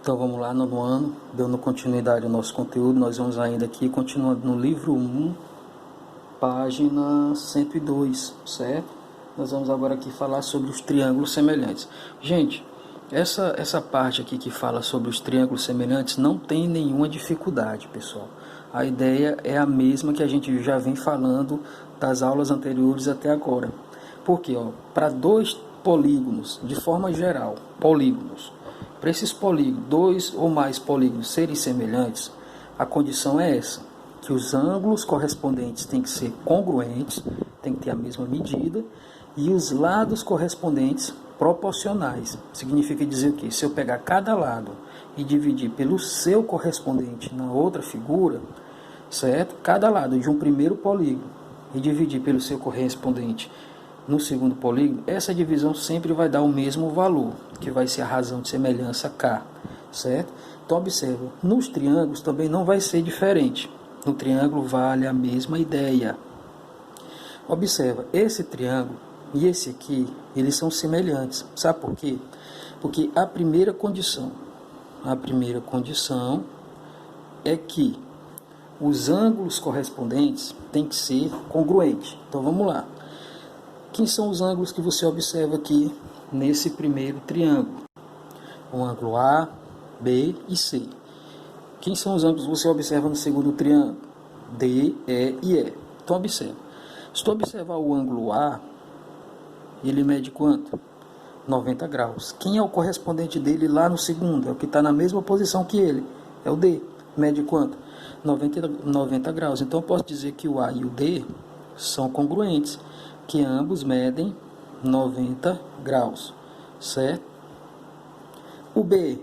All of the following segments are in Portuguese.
Então vamos lá, nono ano, dando continuidade ao nosso conteúdo. Nós vamos ainda aqui, continuando no livro 1, página 102, certo? Nós vamos agora aqui falar sobre os triângulos semelhantes. Gente, essa parte aqui que fala sobre os triângulos semelhantes não tem nenhuma dificuldade, pessoal. A ideia é a mesma que a gente já vem falando das aulas anteriores até agora. Porque, para dois polígonos, de forma geral, polígonos, para esses polígonos, dois ou mais polígonos serem semelhantes, a condição é essa, que os ângulos correspondentes têm que ser congruentes, tem que ter a mesma medida, e os lados correspondentes proporcionais. Significa dizer o quê? Se eu pegar cada lado e dividir pelo seu correspondente na outra figura, certo? Cada lado de um primeiro polígono e dividir pelo seu correspondente no segundo polígono, essa divisão sempre vai dar o mesmo valor, que vai ser a razão de semelhança K, certo? Então observa, nos triângulos também não vai ser diferente. No triângulo vale a mesma ideia. Observa, esse triângulo e esse aqui, eles são semelhantes. Sabe por quê? Porque a primeira condição é que os ângulos correspondentes têm que ser congruentes. Então vamos lá. Quem são os ângulos que você observa aqui nesse primeiro triângulo? O ângulo A, B e C. Quem são os ângulos que você observa no segundo triângulo? D, E e E. Então observa. Se tu observar o ângulo A, ele mede quanto? 90 graus. Quem é o correspondente dele lá no segundo? É o que está na mesma posição que ele. É o D. Mede quanto? 90 graus. Então eu posso dizer que o A e o D são congruentes, que ambos medem 90 graus, certo? O B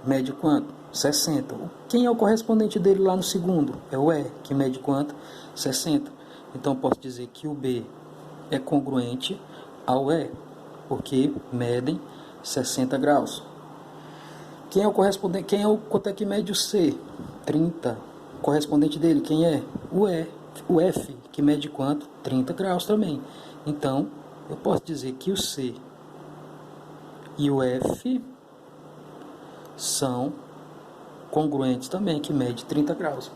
mede quanto? 60. Quem é o correspondente dele lá no segundo? É o E, que mede quanto? 60. Então, posso dizer que o B é congruente ao E, porque medem 60 graus. Quem é o correspondente? Quanto é que mede o C? 30. O correspondente dele, quem é? O E. O F, que mede quanto? 30 graus também. Então, eu posso dizer que o C e o F são congruentes também, que mede 30 graus.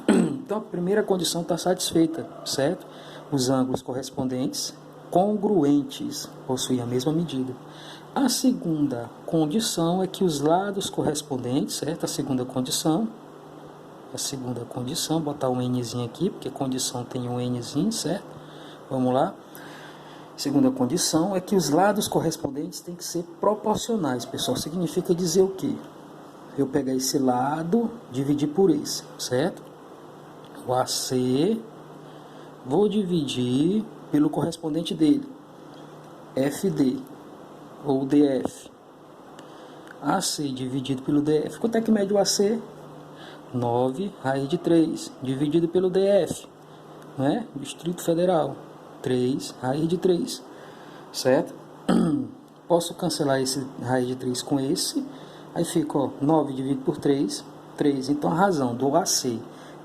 Então, a primeira condição está satisfeita, certo? Os ângulos correspondentes congruentes possuem a mesma medida. A segunda condição é que os lados correspondentes, certo? A segunda condição, botar um Nzinho aqui, porque condição tem um Nzinho, certo? Vamos lá. Segunda condição é que os lados correspondentes têm que ser proporcionais, pessoal. Significa dizer o quê? Eu pegar esse lado, dividir por esse, certo? O AC, vou dividir pelo correspondente dele, FD, ou DF. AC dividido pelo DF. Quanto é que mede o AC? 9 raiz de 3, dividido pelo DF, né? Distrito Federal. 3 raiz de 3, certo? Posso cancelar esse raiz de 3 com esse, aí fica 9 dividido por 3, 3. Então a razão do AC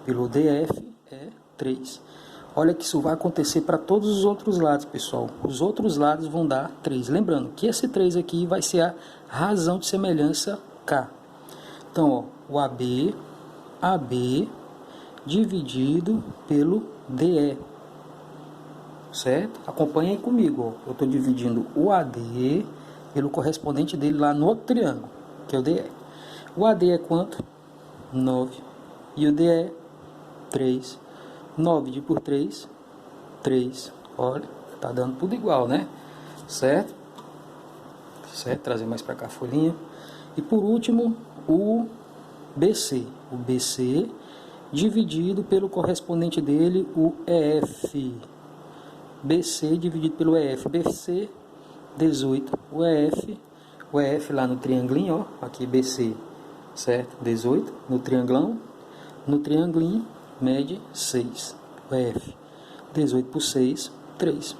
pelo DF é 3. Olha que isso vai acontecer para todos os outros lados, pessoal. Os outros lados vão dar 3. Lembrando que esse 3 aqui vai ser a razão de semelhança K. Então, o AB dividido pelo DE. Certo? Acompanhem comigo. Eu estou dividindo o AD pelo correspondente dele lá no outro triângulo, que é o DE. O AD é quanto? 9. E o DE? 3. 9 dividido por 3, 3. Olha, tá dando tudo igual, né? Certo? Certo? Trazer mais para cá a folhinha. E por último, o BC. O BC dividido pelo correspondente dele, o EF. BC dividido pelo EF. BC, 18. O EF lá no triangulinho, ó. Aqui BC, certo? 18. No triangulão. No triangulinho, mede 6. O EF. 18 por 6, 3.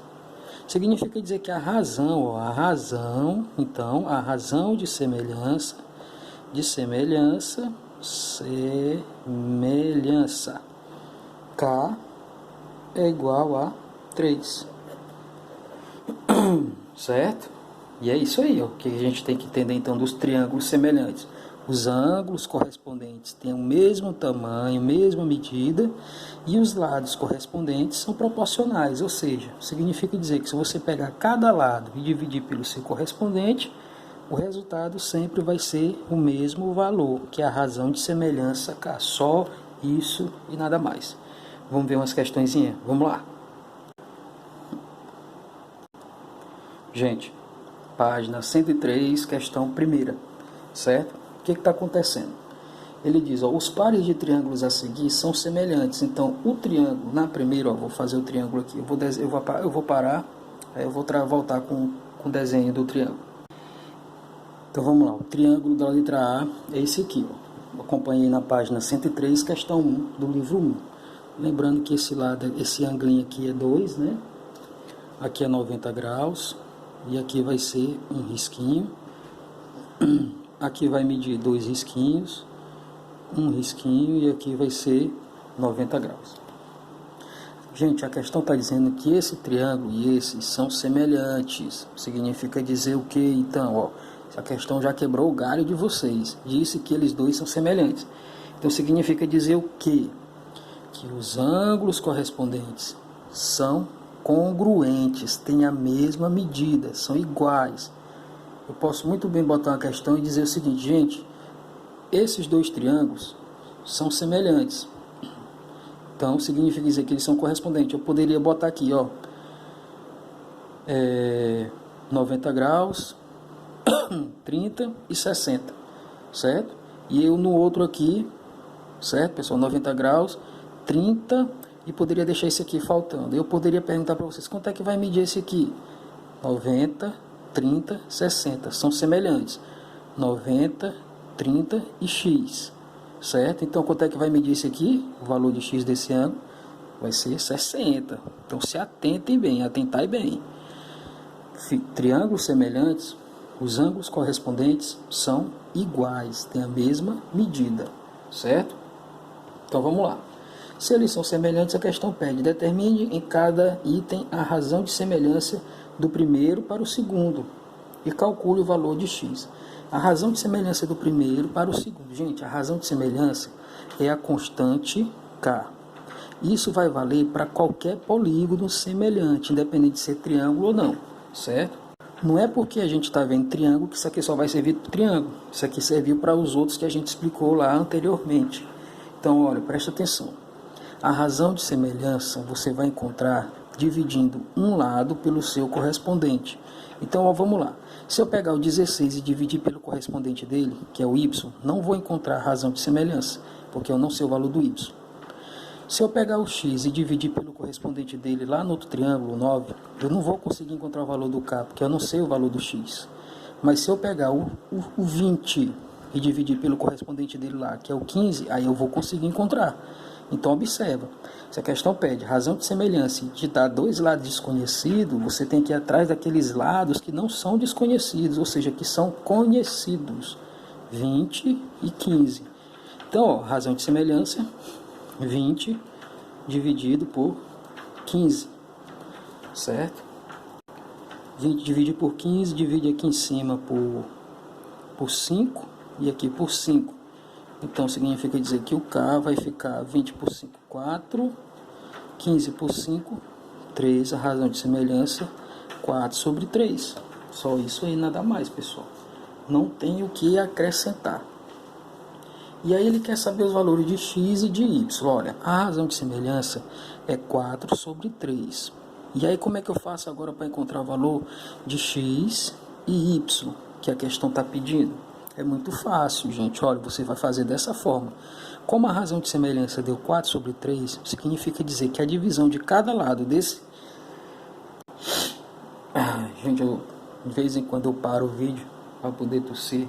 Significa dizer que a razão, ó. Então, a razão de semelhança. K é igual a 3. Certo? E é isso aí, ó, que a gente tem que entender então dos triângulos semelhantes. Os ângulos correspondentes têm o mesmo tamanho, mesma medida, e os lados correspondentes são proporcionais, ou seja, significa dizer que se você pegar cada lado e dividir pelo seu correspondente, o resultado sempre vai ser o mesmo valor, que é a razão de semelhança K. Só isso e nada mais. Vamos ver umas questõezinhas? Vamos lá. Gente, página 103, questão primeira, certo? O que está acontecendo? Ele diz, ó, os pares de triângulos a seguir são semelhantes. Então, o triângulo, na primeira, ó, vou fazer o triângulo aqui. Eu vou parar, aí eu vou voltar com o desenho do triângulo. Então, vamos lá. O triângulo da letra A é esse aqui, ó. Acompanhei na página 103, questão 1 do livro 1. Lembrando que esse lado, esse ângulo aqui é 2, né? Aqui é 90 graus. E aqui vai ser um risquinho. Aqui vai medir 2 risquinhos, um risquinho, e aqui vai ser 90 graus. Gente, a questão está dizendo que esse triângulo e esse são semelhantes. Significa dizer o que, então? Ó, a questão já quebrou o galho de vocês. Disse que eles dois são semelhantes. Então significa dizer o que? Que os ângulos correspondentes são congruentes, têm a mesma medida, são iguais. Eu posso muito bem botar uma questão e dizer o seguinte, gente, esses dois triângulos são semelhantes. Então, significa dizer que eles são correspondentes. Eu poderia botar aqui, ó, 90 graus, 30 e 60, certo? E eu no outro aqui, certo, pessoal, 90 graus, 30, e poderia deixar esse aqui faltando. Eu poderia perguntar para vocês, quanto é que vai medir esse aqui? 90, 30, 60, são semelhantes. 90, 30 e x, certo? Então, quanto é que vai medir esse aqui? O valor de x desse ângulo vai ser 60. Então, se atentem bem, atentai bem. Triângulos semelhantes, os ângulos correspondentes são iguais, têm a mesma medida, certo? Então, vamos lá. Se eles são semelhantes, a questão pede, determine em cada item a razão de semelhança do primeiro para o segundo e calcule o valor de x. A razão de semelhança do primeiro para o segundo. Gente, a razão de semelhança é a constante K. Isso vai valer para qualquer polígono semelhante, independente de ser triângulo ou não, certo? Não é porque a gente está vendo triângulo que isso aqui só vai servir para o triângulo. Isso aqui serviu para os outros que a gente explicou lá anteriormente. Então, olha, presta atenção. A razão de semelhança você vai encontrar dividindo um lado pelo seu correspondente. Então, ó, vamos lá. Se eu pegar o 16 e dividir pelo correspondente dele, que é o y, não vou encontrar a razão de semelhança, porque eu não sei o valor do y. Se eu pegar o x e dividir pelo correspondente dele lá no outro triângulo, 9, eu não vou conseguir encontrar o valor do k, porque eu não sei o valor do x. Mas se eu pegar o 20 e dividir pelo correspondente dele lá, que é o 15, aí eu vou conseguir encontrar. Então, observa, se a questão pede razão de semelhança e te dá dois lados desconhecidos, você tem que ir atrás daqueles lados que não são desconhecidos, ou seja, que são conhecidos, 20 e 15. Então, ó, razão de semelhança, 20 dividido por 15, certo? 20 divide por 15, divide aqui em cima por 5 e aqui por 5. Então, significa dizer que o K vai ficar 20 por 5, 4, 15 por 5, 3, a razão de semelhança, 4 sobre 3. Só isso aí, nada mais, pessoal. Não tem o que acrescentar. E aí ele quer saber os valores de x e de y. Olha, a razão de semelhança é 4 sobre 3. E aí como é que eu faço agora para encontrar o valor de x e y, que a questão está pedindo? É muito fácil, gente. Olha, você vai fazer dessa forma. Como a razão de semelhança deu 4 sobre 3, significa dizer que a divisão de cada lado desse... gente, de vez em quando eu paro o vídeo para poder tossir.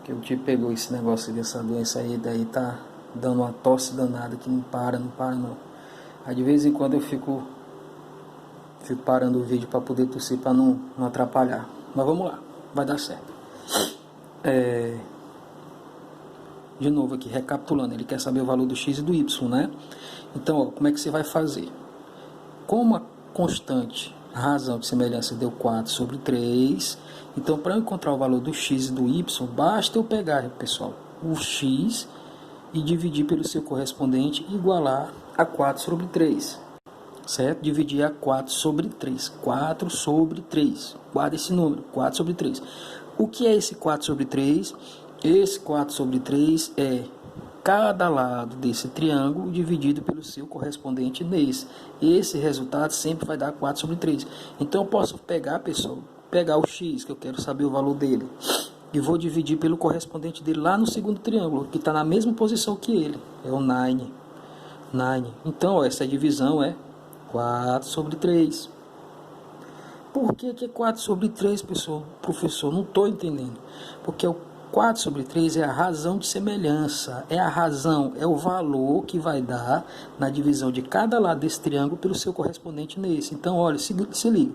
Que o tio pegou esse negócio dessa doença aí, daí tá dando uma tosse danada que não para não. Aí de vez em quando eu fico parando o vídeo para poder tossir, para não atrapalhar. Mas vamos lá, vai dar certo. De novo aqui, recapitulando, ele quer saber o valor do x e do y, né? Então, ó, como é que você vai fazer? Como a constante A razão de semelhança deu 4 sobre 3. Então, para eu encontrar o valor do x e do y, basta eu pegar, pessoal, o x e dividir pelo seu correspondente e igualar a 4 sobre 3. Certo? Dividir a 4 sobre 3. 4 sobre 3. Guarda esse número, 4 sobre 3. O que é esse 4 sobre 3? Esse 4 sobre 3 é cada lado desse triângulo dividido pelo seu correspondente nesse. Esse resultado sempre vai dar 4 sobre 3. Então eu posso pegar, pessoal, pegar o x, que eu quero saber o valor dele, e vou dividir pelo correspondente dele lá no segundo triângulo, que está na mesma posição que ele. É o 9. Então, ó, essa divisão é 4 sobre 3. Por que é 4 sobre 3, pessoal? Professor, não estou entendendo. Porque o 4 sobre 3 é a razão de semelhança. É a razão, é o valor que vai dar na divisão de cada lado desse triângulo pelo seu correspondente nesse. Então, olha, se liga.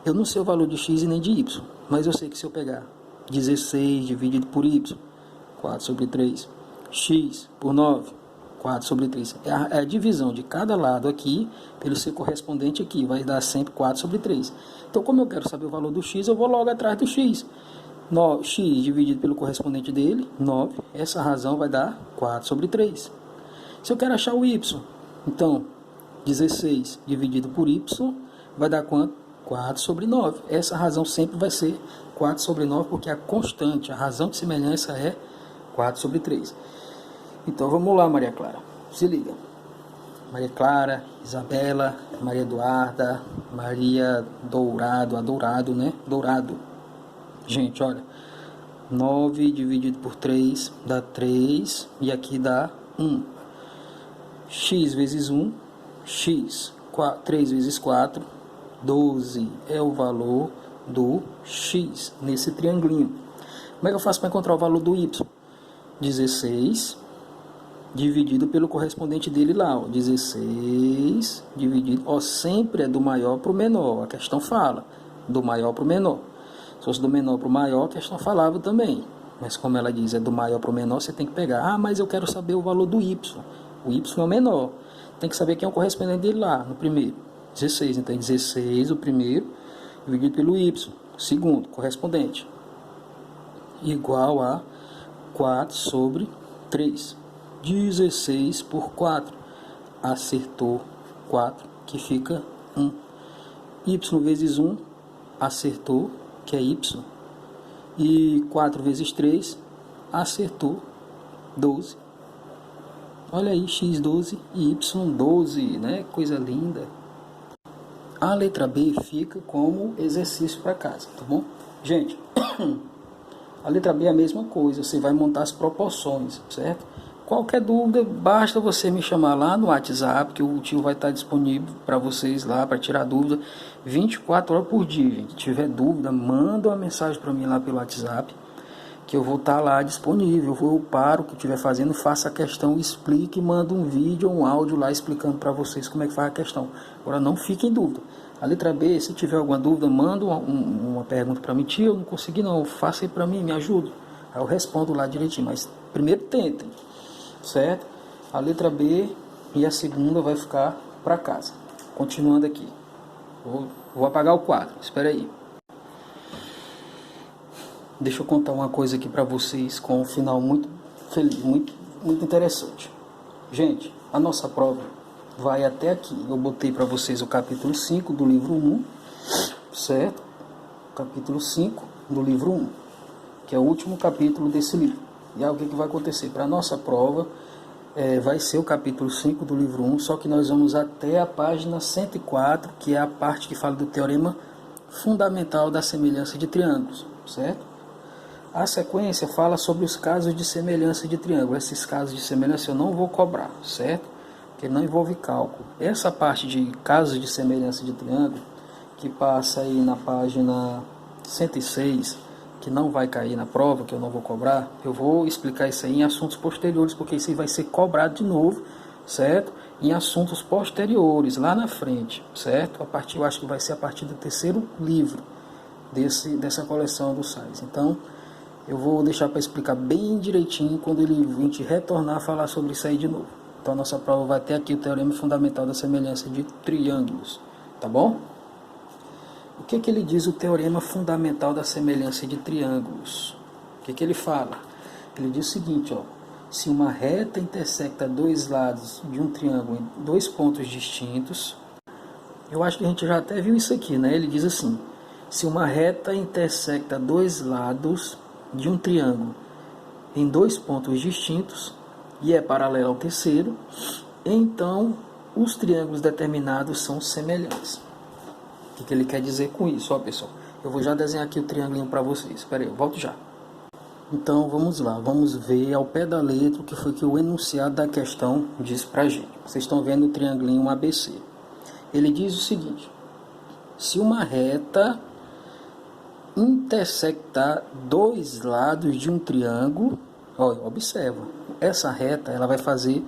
Eu não sei o valor de x e nem de y. Mas eu sei que se eu pegar 16 dividido por y, 4 sobre 3. X por 9. 4 sobre 3. É a divisão de cada lado aqui pelo seu correspondente aqui. Vai dar sempre 4 sobre 3. Então, como eu quero saber o valor do x, eu vou logo atrás do x. X dividido pelo correspondente dele, 9. Essa razão vai dar 4 sobre 3. Se eu quero achar o y, então, 16 dividido por y vai dar quanto? 4 sobre 9. Essa razão sempre vai ser 4 sobre 9, porque a constante, a razão de semelhança é 4 sobre 3. Então vamos lá, Maria Clara, se liga. Maria Clara, Isabela, Maria Eduarda, Maria Dourado, Dourado, né? Dourado. Gente, olha, 9 dividido por 3 dá 3 e aqui dá 1. X vezes 1, x, 3 vezes 4, 12 é o valor do x nesse triangulinho. Como é que eu faço para encontrar o valor do y? 16 dividido pelo correspondente dele lá, ó, 16 dividido, ó, sempre é do maior para o menor, a questão fala, do maior para o menor. Se fosse do menor para o maior, a questão falava também, mas como ela diz, é do maior para o menor, você tem que pegar, mas eu quero saber o valor do y, o y é o menor, tem que saber quem é o correspondente dele lá, no primeiro, 16, então 16 o primeiro, dividido pelo y, segundo, correspondente, igual a 4 sobre 3. 16 por 4, acertou 4, que fica 1. Y vezes 1, acertou, que é y. E 4 vezes 3, acertou 12. Olha aí, x 12 e y 12, né? Coisa linda. A letra B fica como exercício para casa, tá bom? Gente, a letra B é a mesma coisa, você vai montar as proporções, certo? Qualquer dúvida, basta você me chamar lá no WhatsApp, que o tio vai estar disponível para vocês lá, para tirar dúvida, 24 horas por dia, gente. Se tiver dúvida, manda uma mensagem para mim lá pelo WhatsApp, que eu vou estar lá disponível. Eu paro o que estiver fazendo, faça a questão, explique, manda um vídeo ou um áudio lá explicando para vocês como é que faz a questão. Agora, não fique em dúvida. A letra B, se tiver alguma dúvida, manda uma pergunta para mim. Tio, eu não consegui não, faça aí para mim, me ajuda. Aí eu respondo lá direitinho, mas primeiro tentem. Certo? A letra B e a segunda vai ficar para casa. Continuando aqui. Vou apagar o quadro. Espera aí. Deixa eu contar uma coisa aqui para vocês com um final muito feliz, muito interessante. Gente, a nossa prova vai até aqui. Eu botei para vocês o capítulo 5 do livro 1, certo? Capítulo 5 do livro 1, que é o último capítulo desse livro. E aí o que vai acontecer? Para a nossa prova, vai ser o capítulo 5 do livro 1, só que nós vamos até a página 104, que é a parte que fala do teorema fundamental da semelhança de triângulos, certo? A sequência fala sobre os casos de semelhança de triângulo. Esses casos de semelhança eu não vou cobrar, certo? Porque não envolve cálculo. Essa parte de casos de semelhança de triângulo, que passa aí na página 106, que não vai cair na prova, que eu não vou cobrar, eu vou explicar isso aí em assuntos posteriores, porque isso aí vai ser cobrado de novo, certo? Em assuntos posteriores, lá na frente, certo? Eu acho que vai ser a partir do terceiro livro dessa coleção do SAIS. Então, eu vou deixar para explicar bem direitinho quando a gente retornar a falar sobre isso aí de novo. Então, a nossa prova vai ter aqui o teorema fundamental da semelhança de triângulos, tá bom? O que ele diz o teorema fundamental da semelhança de triângulos? O que ele fala? Ele diz o seguinte, ó, se uma reta intersecta dois lados de um triângulo em dois pontos distintos, eu acho que a gente já até viu isso aqui, né? Ele diz assim, se uma reta intersecta dois lados de um triângulo em dois pontos distintos e é paralela ao terceiro, então os triângulos determinados são semelhantes. O que ele quer dizer com isso? Ó, pessoal, eu vou já desenhar aqui o triângulo para vocês. Espera aí, eu volto já. Então vamos lá, vamos ver ao pé da letra o que foi que o enunciado da questão disse pra gente. Vocês estão vendo o triangulinho ABC. Ele diz o seguinte, se uma reta intersectar dois lados de um triângulo, ó, observa, essa reta ela vai fazer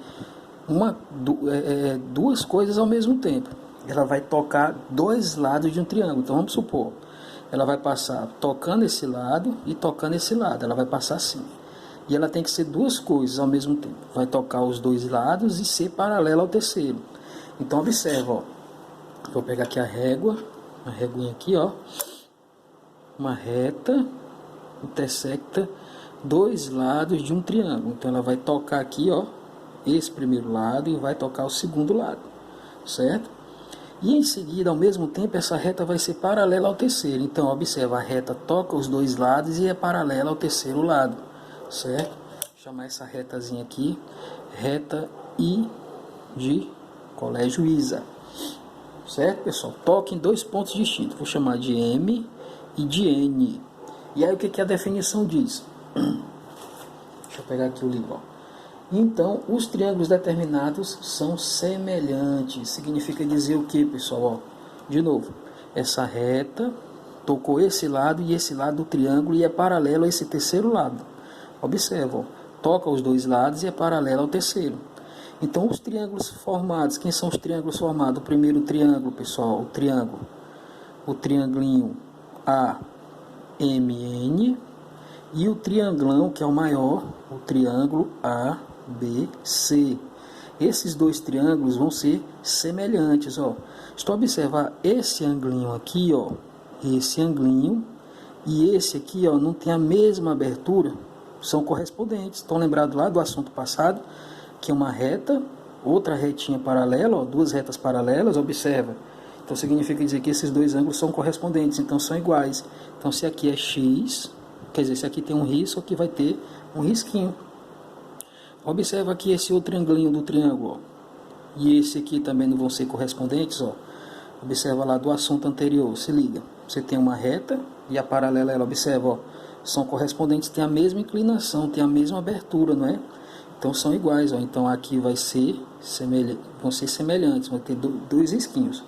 duas coisas ao mesmo tempo. Ela vai tocar dois lados de um triângulo. Então vamos supor, ela vai passar tocando esse lado e tocando esse lado. Ela vai passar assim. E ela tem que ser duas coisas ao mesmo tempo. Vai tocar os dois lados e ser paralela ao terceiro. Então observa, ó. Vou pegar aqui a régua, uma reguinha aqui, ó. Uma reta intersecta dois lados de um triângulo. Então ela vai tocar aqui, ó, esse primeiro lado e vai tocar o segundo lado, certo? E em seguida, ao mesmo tempo, essa reta vai ser paralela ao terceiro. Então, observa, a reta toca os dois lados e é paralela ao terceiro lado, certo? Vou chamar essa retazinha aqui, reta I de Colégio Isa. Certo, pessoal? Toca em dois pontos distintos. Vou chamar de M e de N. E aí, o que a definição diz? Deixa eu pegar aqui o livro, ó. Então, os triângulos determinados são semelhantes. Significa dizer o que, pessoal? Ó, de novo, essa reta tocou esse lado e esse lado do triângulo e é paralelo a esse terceiro lado. Observa, ó, toca os dois lados e é paralelo ao terceiro. Então, os triângulos formados, quem são os triângulos formados? O primeiro triângulo, pessoal, o triangulinho AMN e o triangulão, que é o maior, o triângulo ABC. Esses dois triângulos vão ser semelhantes, ó. Se tu observar esse anglinho aqui, ó, esse anglinho e esse aqui, ó, não tem a mesma abertura, são correspondentes. Estão lembrados lá do assunto passado, que é uma reta, outra retinha paralela, ó, duas retas paralelas, observa. Então significa dizer que esses dois ângulos são correspondentes, então são iguais. Então se aqui é X, quer dizer, se aqui tem um risco, aqui vai ter um risquinho. Observa aqui esse outro triangulinho do triângulo, ó. E esse aqui também não vão ser correspondentes, ó. Observa lá do assunto anterior, se liga. Você tem uma reta e a paralela, ela, observa, ó, são correspondentes, tem a mesma inclinação, tem a mesma abertura, não é? Então são iguais, ó. Então aqui vai ser vão ser semelhantes, vai ter dois risquinhos.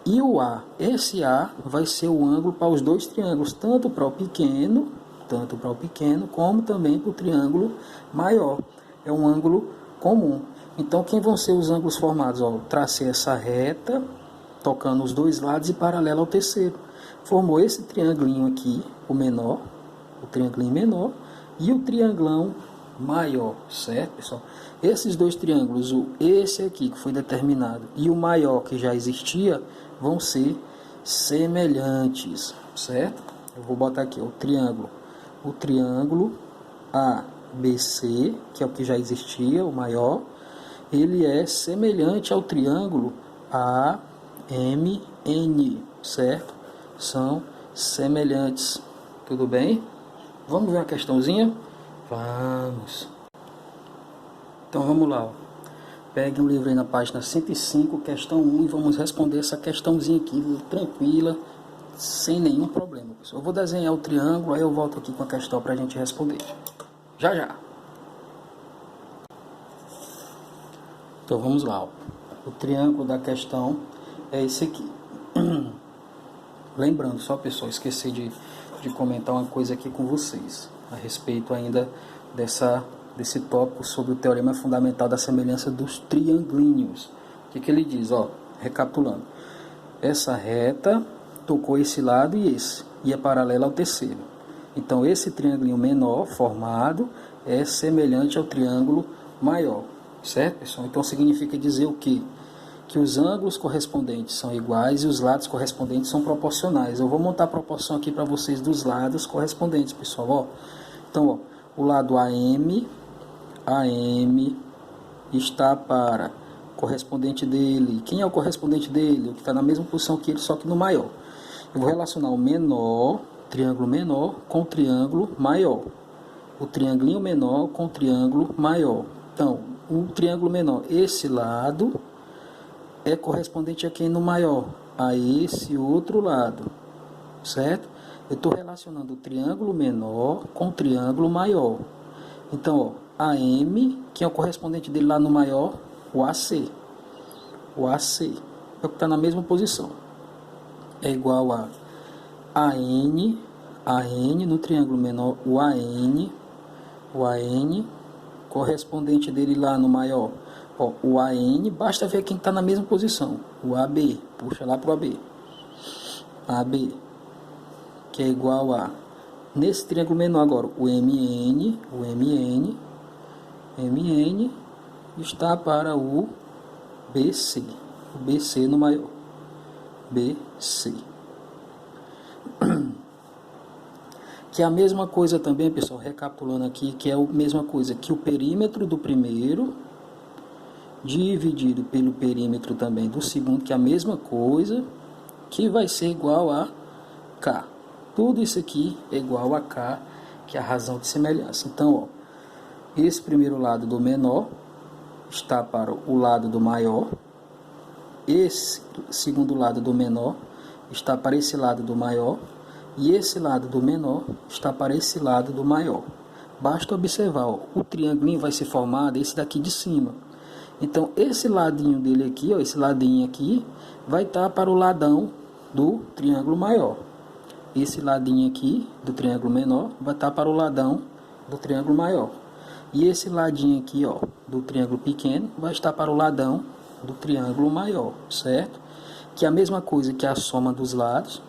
E o A, esse A vai ser o ângulo para os dois triângulos, tanto para o pequeno, como também para o triângulo maior. É um ângulo comum. Então, quem vão ser os ângulos formados? Ó, tracei essa reta, tocando os dois lados e paralela ao terceiro. Formou esse triangulinho aqui, o menor, o triangulinho menor, e o triangulão maior, certo, pessoal? Esses dois triângulos, esse aqui que foi determinado e o maior que já existia, vão ser semelhantes, certo? Eu vou botar aqui ó, o triângulo ABC, que é o que já existia, o maior, ele é semelhante ao triângulo AMN, certo? São semelhantes, tudo bem? Vamos ver uma questãozinha? Vamos. Então vamos lá, ó. Pegue um livro aí na página 105, questão 1, e vamos responder essa questãozinha aqui, tranquila, sem nenhum problema, pessoal. Eu vou desenhar o triângulo, aí eu volto aqui com a questão para a gente responder. Já, já. Então vamos lá, ó. O triângulo da questão é esse aqui. Lembrando, só pessoal, esqueci de comentar uma coisa aqui com vocês, a respeito ainda desse tópico sobre o teorema fundamental da semelhança dos triangulinhos. O que ele diz? Ó, recapitulando. Essa reta tocou esse lado e esse, e é paralela ao terceiro. Então, esse triangulinho menor formado é semelhante ao triângulo maior. Certo, pessoal? Então, significa dizer o quê? que os ângulos correspondentes são iguais e os lados correspondentes são proporcionais. Eu vou montar a proporção aqui para vocês dos lados correspondentes, pessoal. Ó. Então, ó, o lado AM está para correspondente dele. Quem é o correspondente dele? O que está na mesma posição que ele, só que no maior. Eu vou relacionar o menor, triângulo menor, com o triângulo maior. O triangulinho menor com o triângulo maior. Então, o triângulo menor, esse lado é correspondente a quem no maior? A esse outro lado, certo? Eu estou relacionando o triângulo menor com o triângulo maior. Então, ó, AM, quem é o correspondente dele lá no maior? O AC. O AC é o que está na mesma posição. É igual a AN no triângulo menor, o AN, correspondente dele lá no maior. Ó, o AN, basta ver quem está na mesma posição. O AB, puxa lá para o AB. AB, que é igual a, nesse triângulo menor agora, o MN está para o BC. O BC no maior. BC. Que é a mesma coisa também, pessoal, recapitulando aqui, que é a mesma coisa que o perímetro do primeiro dividido pelo perímetro também do segundo, que é a mesma coisa, que vai ser igual a K. Tudo isso aqui é igual a K, que é a razão de semelhança. Então, ó, esse primeiro lado do menor está para o lado do maior, esse segundo lado do menor está para esse lado do maior, e esse lado do menor está para esse lado do maior. Basta observar, ó, o triângulo vai se formar desse daqui de cima. Então, esse ladinho dele aqui, ó, esse ladinho aqui, vai estar para o ladão do triângulo maior. Esse ladinho aqui do triângulo menor vai estar para o ladão do triângulo maior. E esse ladinho aqui, ó, do triângulo pequeno vai estar para o ladão do triângulo maior, certo? Que é a mesma coisa que a soma dos lados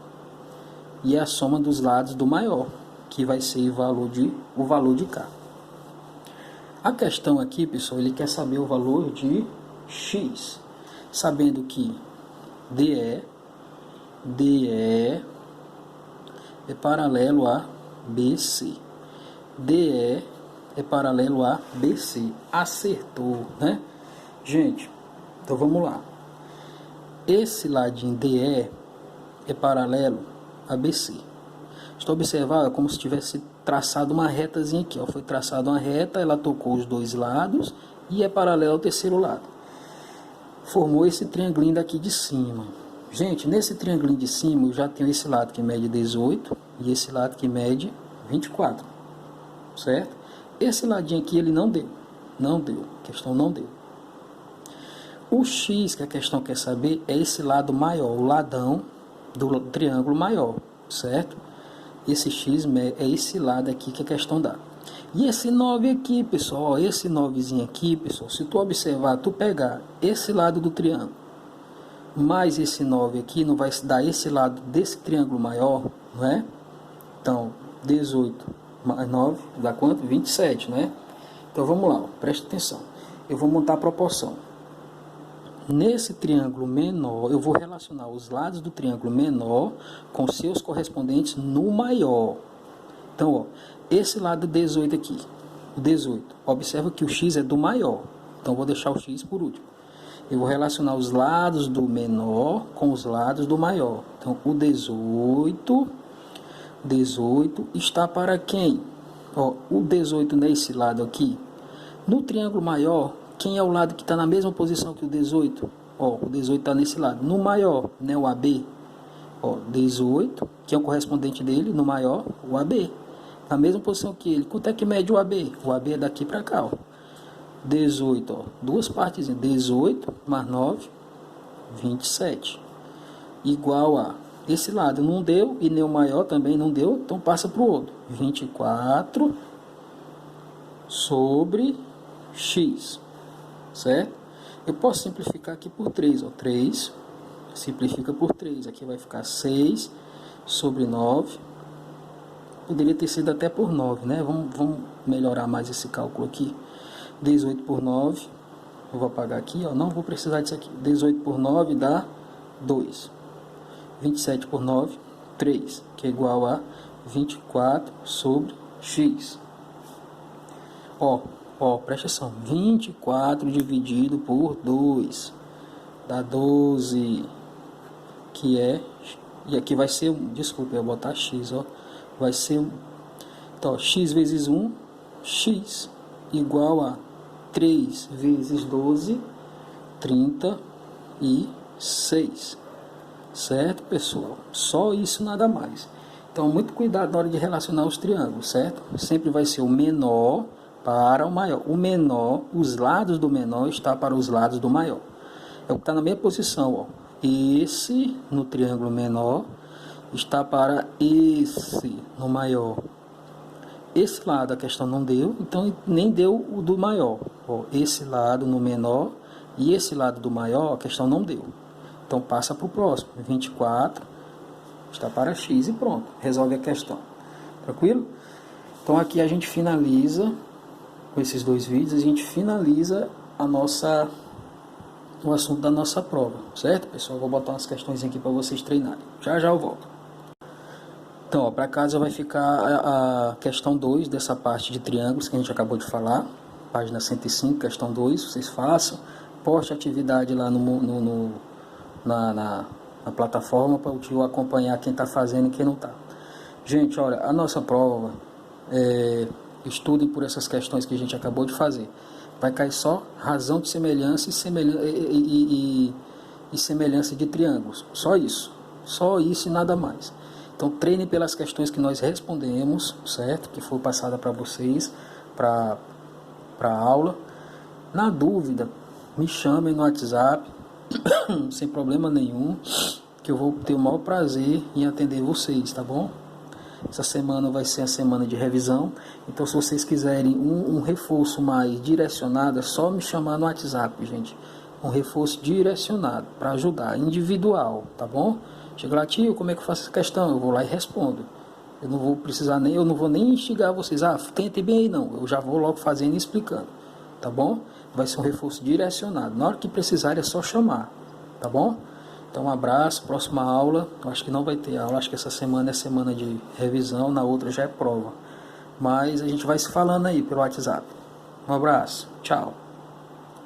e a soma dos lados do maior, que vai ser o valor de K. A questão aqui, pessoal, ele quer saber o valor de X, sabendo que DE é paralelo a BC. DE é paralelo a BC. Acertou, né? Gente, então vamos lá. Esse ladinho DE é paralelo a BC. Estou observando como se tivesse traçado uma retazinha aqui, ó. Foi traçada uma reta, ela tocou os dois lados e é paralelo ao terceiro lado. Formou esse triangulinho daqui de cima. Gente, nesse triangulinho de cima eu já tenho esse lado que mede 18 e esse lado que mede 24, certo? Esse ladinho aqui ele não deu, a questão não deu. O X que a questão quer saber é esse lado maior, o ladão do triângulo maior, certo? Esse X é esse lado aqui que a questão dá. E esse 9 aqui, pessoal, ó, esse 9zinho aqui, pessoal, se tu observar, tu pegar esse lado do triângulo, mais esse 9 aqui, não vai dar esse lado desse triângulo maior, não é? Então, 18 mais 9 dá quanto? 27, né? Então, vamos lá, ó, presta atenção. Eu vou montar a proporção. Nesse triângulo menor, eu vou relacionar os lados do triângulo menor com seus correspondentes no maior. Então, ó, esse lado 18 aqui, o 18, observa que o X é do maior. Então, vou deixar o X por último. Eu vou relacionar os lados do menor com os lados do maior. Então, o 18 está para quem? Ó, o 18 nesse lado aqui. No triângulo maior, quem é o lado que está na mesma posição que o 18? Ó, o 18 está nesse lado. No maior, né, o AB. Ó, 18, que é o correspondente dele, no maior, o AB. Na mesma posição que ele. Quanto é que mede o AB? O AB é daqui para cá, ó. 18, ó, duas partes, 18 mais 9, 27. Igual a, esse lado não deu, e nem o maior também não deu, então passa para o outro. 24 sobre X, certo? Eu posso simplificar aqui por 3, ó, 3, simplifica por 3, aqui vai ficar 6 sobre 9, poderia ter sido até por 9, né? Vamos melhorar mais esse cálculo aqui. 18 por 9, eu vou apagar aqui, ó, não vou precisar disso aqui. 18 por 9 dá 2. 27 por 9, 3, que é igual a 24 sobre x. Ó, presta atenção. 24 dividido por 2 dá 12, que é... E aqui vai ser... Desculpa, eu vou botar x, ó. Vai ser... Então, x vezes 1, x, igual a 3 vezes 12, 36. Certo, pessoal? Só isso, nada mais. Então, muito cuidado na hora de relacionar os triângulos, certo? Sempre vai ser o menor para o maior. O menor, os lados do menor está para os lados do maior. É o que está na mesma posição, ó. Esse, no triângulo menor, está para esse, no maior. Esse lado a questão não deu, então nem deu o do maior. Ó, esse lado no menor e esse lado do maior a questão não deu. Então passa para o próximo. 24 está para x e pronto. Resolve a questão. Tranquilo? Então aqui a gente finaliza, com esses dois vídeos, a gente finaliza o assunto da nossa prova. Certo, pessoal? Vou botar umas questões aqui para vocês treinarem. Já eu volto. Então, para casa vai ficar a questão 2 dessa parte de triângulos que a gente acabou de falar. Página 105, questão 2. Vocês façam. Poste a atividade lá na plataforma para o tio acompanhar quem está fazendo e quem não está. Gente, olha, a nossa prova, estudem por essas questões que a gente acabou de fazer. Vai cair só razão de semelhança e semelhança de triângulos. Só isso e nada mais. Então treinem pelas questões que nós respondemos, certo? Que foi passada para vocês, para a aula. Na dúvida, me chamem no WhatsApp, sem problema nenhum, que eu vou ter o maior prazer em atender vocês, tá bom? Essa semana vai ser a semana de revisão, então se vocês quiserem um reforço mais direcionado, é só me chamar no WhatsApp, gente. Um reforço direcionado, para ajudar, individual, tá bom? Chega lá, tio, como é que eu faço essa questão? Eu vou lá e respondo. Eu não vou nem instigar vocês, tentem bem aí não. Eu já vou logo fazendo e explicando, tá bom? Vai ser um reforço direcionado. Na hora que precisar é só chamar, tá bom? Então um abraço, próxima aula, eu acho que não vai ter aula, acho que essa semana é semana de revisão, na outra já é prova. Mas a gente vai se falando aí pelo WhatsApp. Um abraço, tchau.